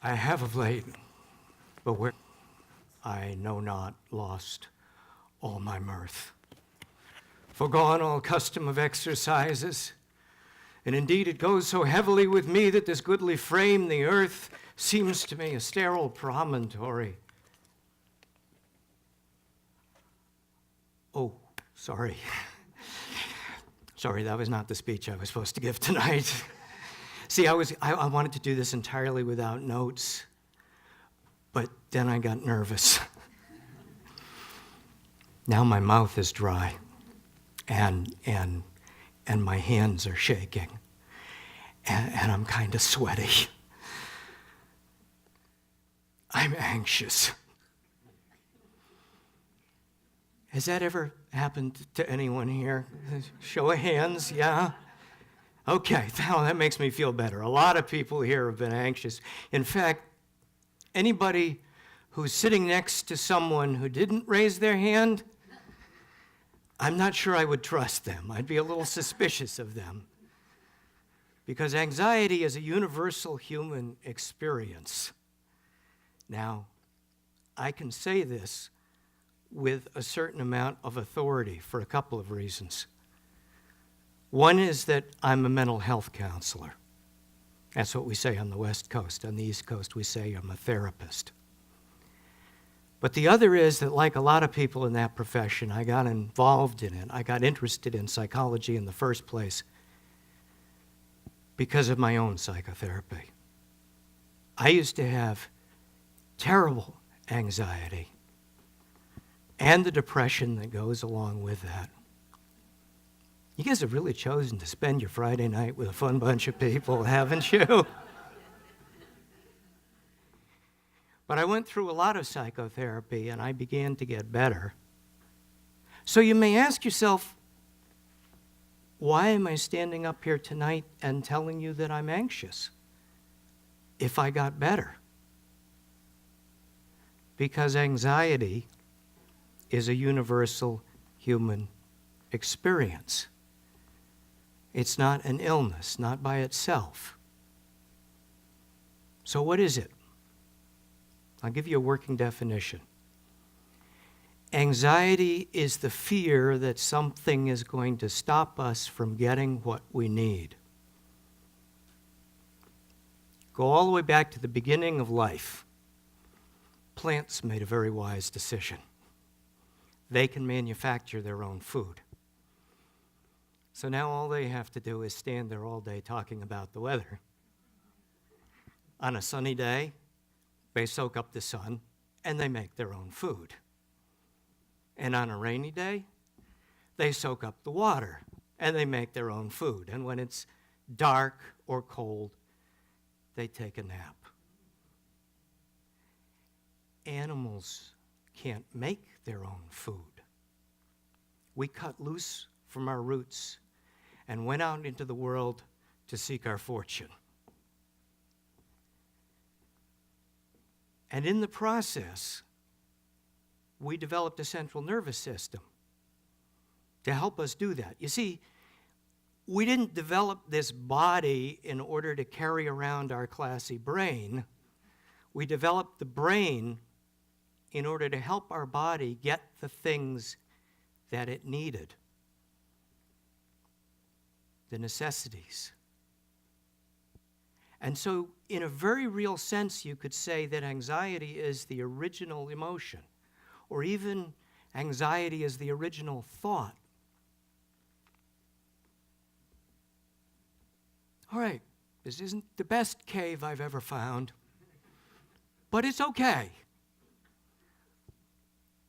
I have of late, but where I know not, lost all my mirth, forgone all custom of exercises, and indeed it goes so heavily with me that this goodly frame, the earth, seems to me a sterile promontory. Oh, sorry. Sorry, that was not the speech I was supposed to give tonight. See, I wanted to do this entirely without notes, but then I got nervous. Now my mouth is dry, and my hands are shaking, and I'm kind of sweaty. I'm anxious. Has that ever happened to anyone here? Show of hands, yeah? Okay, now that makes me feel better. A lot of people here have been anxious. In fact, anybody who's sitting next to someone who didn't raise their hand, I'm not sure I would trust them. I'd be a little suspicious of them. Because anxiety is a universal human experience. Now, I can say this with a certain amount of authority for a couple of reasons. One is that I'm a mental health counselor. That's what we say on the West Coast. On the East Coast, we say I'm a therapist. But the other is that, like a lot of people in that profession, I got involved in it. I got interested in psychology in the first place because of my own psychotherapy. I used to have terrible anxiety and the depression that goes along with that. You guys have really chosen to spend your Friday night with a fun bunch of people, haven't you? But I went through a lot of psychotherapy, and I began to get better. So you may ask yourself, why am I standing up here tonight and telling you that I'm anxious if I got better? Because anxiety is a universal human experience. It's not an illness, not by itself. So what is it? I'll give you a working definition. Anxiety is the fear that something is going to stop us from getting what we need. Go all the way back to the beginning of life. Plants made a very wise decision. They can manufacture their own food. So now all they have to do is stand there all day talking about the weather. On a sunny day, they soak up the sun and they make their own food. And on a rainy day, they soak up the water and they make their own food. And when it's dark or cold, they take a nap. Animals can't make their own food. We cut loose from our roots and went out into the world to seek our fortune. And in the process, we developed a central nervous system to help us do that. You see, we didn't develop this body in order to carry around our classy brain. We developed the brain in order to help our body get the things that it needed. The necessities. And so, in a very real sense, you could say that anxiety is the original emotion, or even anxiety is the original thought. All right, this isn't the best cave I've ever found, but it's okay.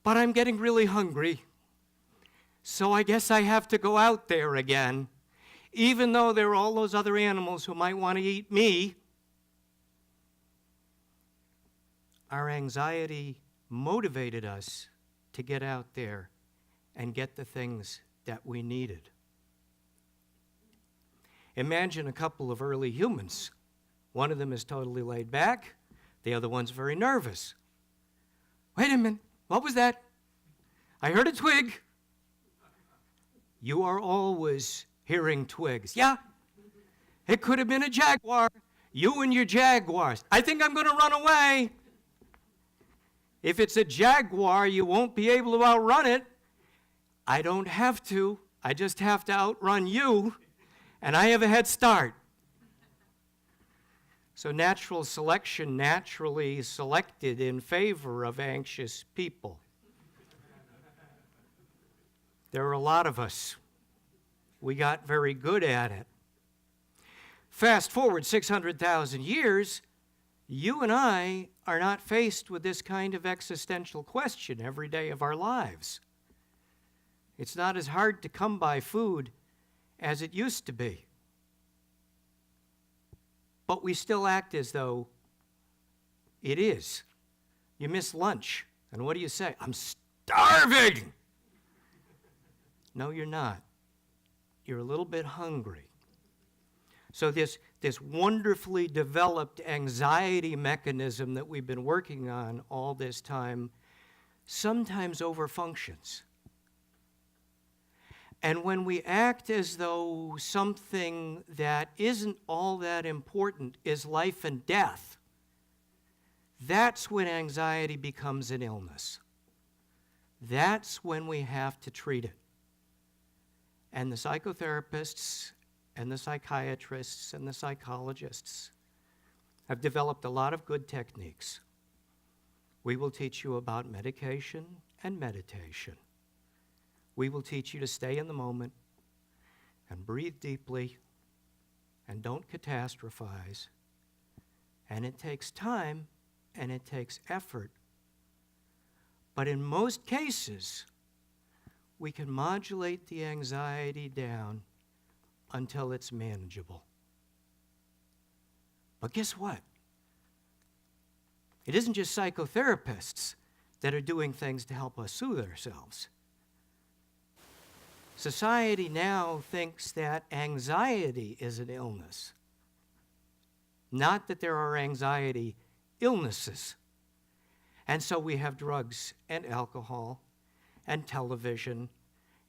But I'm getting really hungry, so I guess I have to go out there again. Even though there are all those other animals who might want to eat me, our anxiety motivated us to get out there and get the things that we needed. Imagine a couple of early humans. One of them is totally laid back. The other one's very nervous. Wait a minute, what was that? I heard a twig. You are always hearing twigs. Yeah, it could have been a jaguar. You and your Jaguars. I think I'm going to run away. If it's a Jaguar, you won't be able to outrun it. I don't have to. I just have to outrun you, and I have a head start. So natural selection naturally selected in favor of anxious people. There are a lot of us. We got very good at it. Fast forward 600,000 years, you and I are not faced with this kind of existential question every day of our lives. It's not as hard to come by food as it used to be. But we still act as though it is. You miss lunch, and what do you say? I'm starving! No, you're not. You're a little bit hungry. So this wonderfully developed anxiety mechanism that we've been working on all this time sometimes overfunctions. And when we act as though something that isn't all that important is life and death, that's when anxiety becomes an illness. That's when we have to treat it. And the psychotherapists and the psychiatrists and the psychologists have developed a lot of good techniques. We will teach you about medication and meditation. We will teach you to stay in the moment and breathe deeply and don't catastrophize. And it takes time and it takes effort. But in most cases, we can modulate the anxiety down until it's manageable. But guess what? It isn't just psychotherapists that are doing things to help us soothe ourselves. Society now thinks that anxiety is an illness. Not that there are anxiety illnesses. And so we have drugs and alcohol and television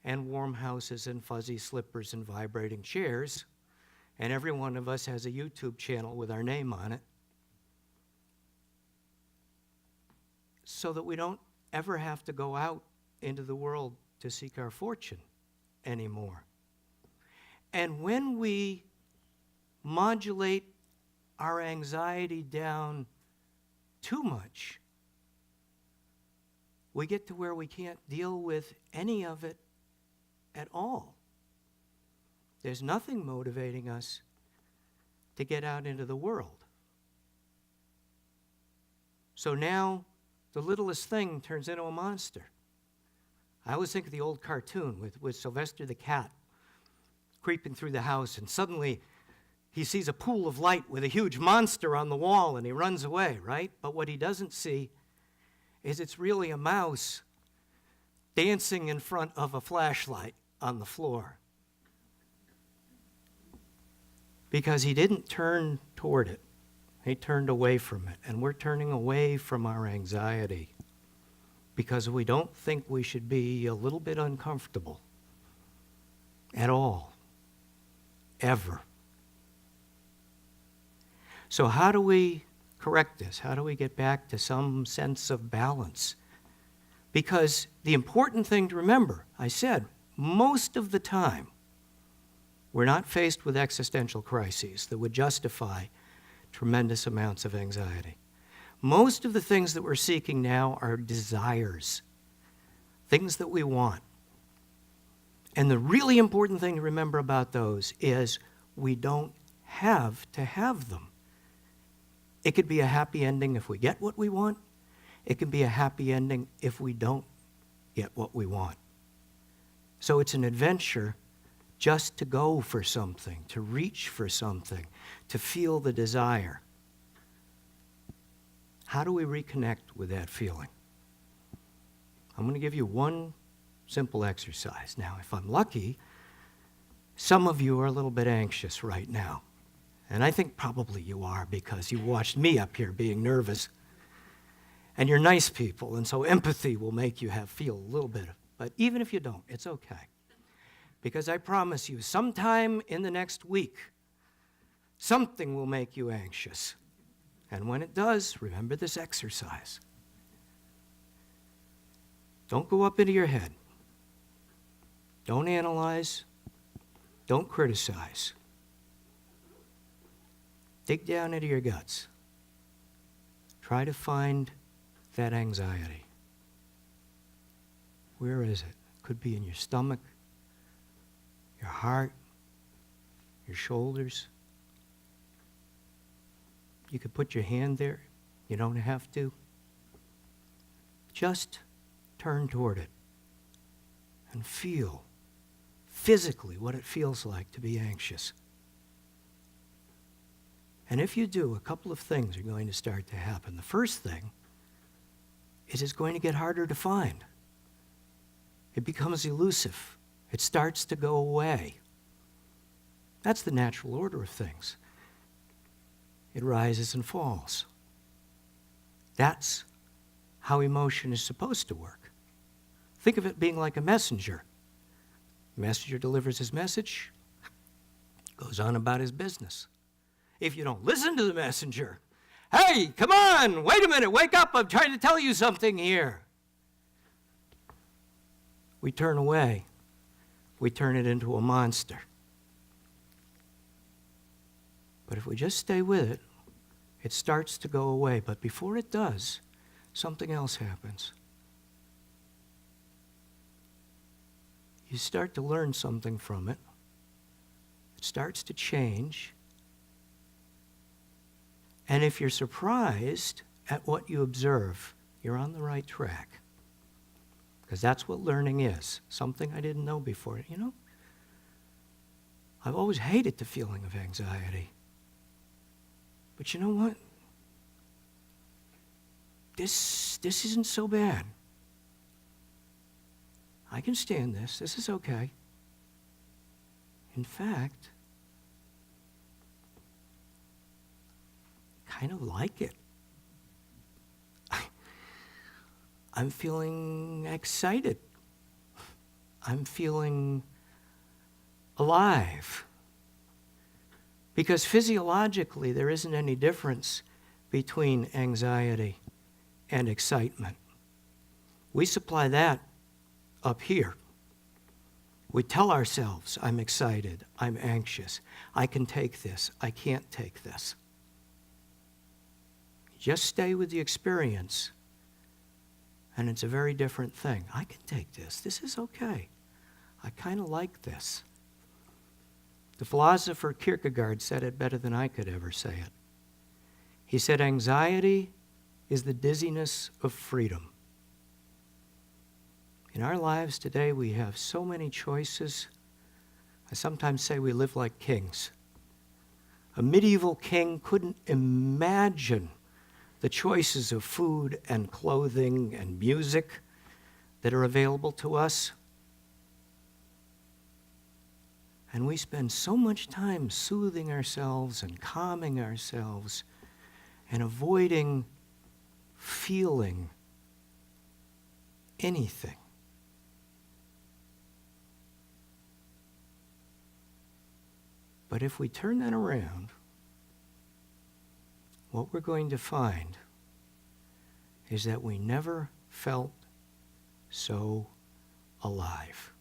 and warm houses and fuzzy slippers and vibrating chairs. And every one of us has a YouTube channel with our name on it. So that we don't ever have to go out into the world to seek our fortune anymore. And when we modulate our anxiety down too much, we get to where we can't deal with any of it at all. There's nothing motivating us to get out into the world. So now the littlest thing turns into a monster. I always think of the old cartoon with Sylvester the cat creeping through the house, and suddenly he sees a pool of light with a huge monster on the wall, and he runs away, right? But what he doesn't see is it's really a mouse dancing in front of a flashlight on the floor. Because he didn't turn toward it. He turned away from it. And we're turning away from our anxiety because we don't think we should be a little bit uncomfortable at all, ever. So how do we correct this? How do we get back to some sense of balance? Because the important thing to remember, I said, most of the time, we're not faced with existential crises that would justify tremendous amounts of anxiety. Most of the things that we're seeking now are desires, things that we want. And the really important thing to remember about those is we don't have to have them. It could be a happy ending if we get what we want. It can be a happy ending if we don't get what we want. So it's an adventure just to go for something, to reach for something, to feel the desire. How do we reconnect with that feeling? I'm going to give you one simple exercise. Now, if I'm lucky, some of you are a little bit anxious right now. And I think probably you are because you watched me up here being nervous. And you're nice people, and so empathy will make you feel a little bit. But even if you don't, it's okay. Because I promise you, sometime in the next week, Something will make you anxious. And when it does, remember this exercise. Don't go up into your head. Don't analyze. Don't criticize. Dig down into your guts. Try to find that anxiety. Where is it? Could be in your stomach, your heart, your shoulders. You could put your hand there. You don't have to. Just turn toward it and feel physically what it feels like to be anxious. And if you do, a couple of things are going to start to happen. The first thing is it's going to get harder to find. It becomes elusive. It starts to go away. That's the natural order of things. It rises and falls. That's how emotion is supposed to work. Think of it being like a messenger. The messenger delivers his message, goes on about his business. If you don't listen to the messenger, hey, come on, wait a minute, wake up, I'm trying to tell you something here. We turn away. We turn it into a monster. But if we just stay with it, it starts to go away. But before it does, something else happens. You start to learn something from it. It starts to change. And if you're surprised at what you observe, you're on the right track. Because that's what learning is. Something I didn't know before. You know, I've always hated the feeling of anxiety. But you know what? This isn't so bad. I can stand this. This is okay. In fact, kind of like it. I'm feeling excited. I'm feeling alive. Because physiologically, there isn't any difference between anxiety and excitement. We supply that up here. We tell ourselves, I'm excited, I'm anxious, I can take this, I can't take this. Just stay with the experience, and it's a very different thing. I can take this. This is okay. I kind of like this. The philosopher Kierkegaard said it better than I could ever say it. He said, anxiety is the dizziness of freedom. In our lives today, we have so many choices. I sometimes say we live like kings. A medieval king couldn't imagine the choices of food and clothing and music that are available to us. And we spend so much time soothing ourselves and calming ourselves and avoiding feeling anything. But if we turn that around, what we're going to find is that we never felt so alive.